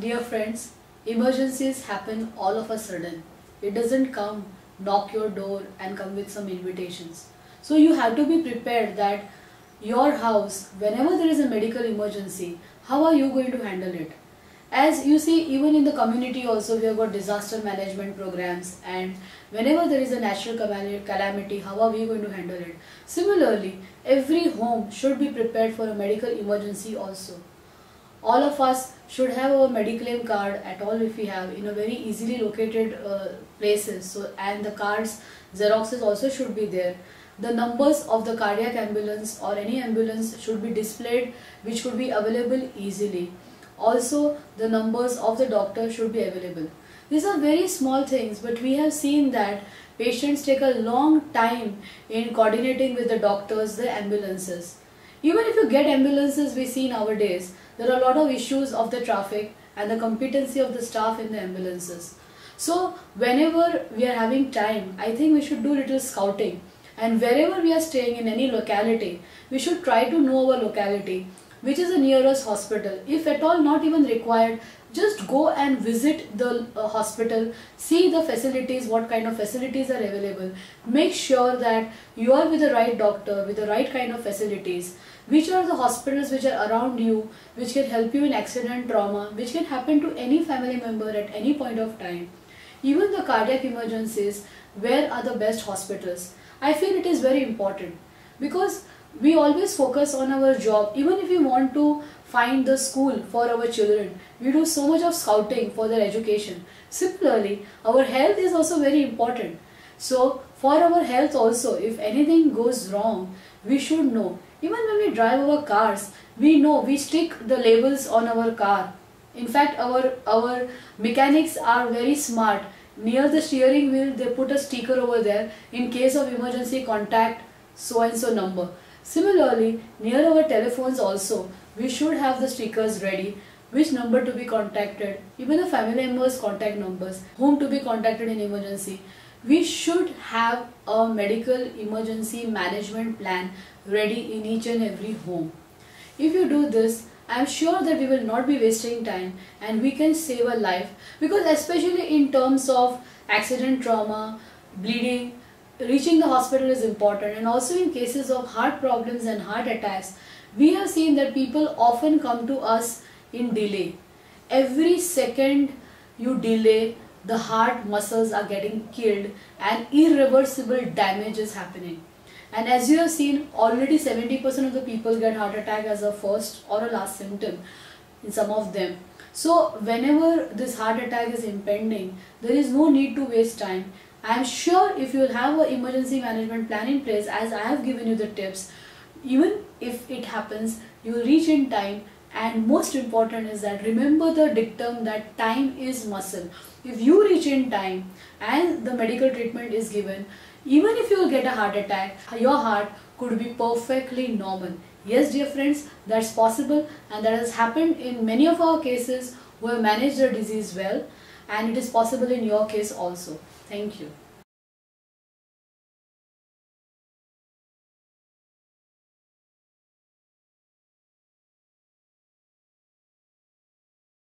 Dear friends, emergencies happen all of a sudden. It doesn't come, knock your door and come with some invitations. So you have to be prepared that your house, whenever there is a medical emergency, how are you going to handle it? As you see, even in the community also we have got disaster management programs, and whenever there is a natural calamity, how are we going to handle it? Similarly, every home should be prepared for a medical emergency also. All of us should have our Mediclaim card at all if we have in a very easily located places. So, and the cards xeroxes also should be there. The numbers of the cardiac ambulance or any ambulance should be displayed, which could be available easily. Also, the numbers of the doctor should be available. These are very small things, but we have seen that patients take a long time in coordinating with the doctors, the ambulances. Even if you get ambulances, we see nowadays, there are a lot of issues of the traffic and the competency of the staff in the ambulances. So whenever we are having time, I think we should do little scouting, and wherever we are staying in any locality, we should try to know our locality, which is the nearest hospital. If at all not even required, just go and visit the hospital, see the facilities, what kind of facilities are available. Make sure that you are with the right doctor, with the right kind of facilities. Which are the hospitals which are around you, which can help you in accident, trauma, which can happen to any family member at any point of time. Even the cardiac emergencies, where are the best hospitals? I feel it is very important, because we always focus on our job. Even if we want to find the school for our children, we do so much of scouting for their education. Similarly, our health is also very important. So for our health also, if anything goes wrong, we should know. Even when we drive our cars, we know, we stick the labels on our car. In fact, our mechanics are very smart. Near the steering wheel, they put a sticker over there, in case of emergency, contact so and so number. Similarly, near our telephones also, we should have the stickers ready, which number to be contacted, even the family members' contact numbers, whom to be contacted in emergency. We should have a medical emergency management plan ready in each and every home. If you do this, I am sure that we will not be wasting time and we can save a life, because especially in terms of accident, trauma, bleeding, reaching the hospital is important. And also in cases of heart problems and heart attacks, we have seen that people often come to us in delay. Every second you delay, the heart muscles are getting killed and irreversible damage is happening. And as you have seen, already 70% of the people get heart attack as a first or a last symptom in some of them. So whenever this heart attack is impending, there is no need to waste time. I am sure if you will have an emergency management plan in place, as I have given you the tips, even if it happens, you will reach in time. And most important is that remember the dictum that time is muscle. If you reach in time and the medical treatment is given, even if you will get a heart attack, your heart could be perfectly normal. Yes, dear friends, that's possible, and that has happened in many of our cases who have managed their disease well, and it is possible in your case also. Thank you.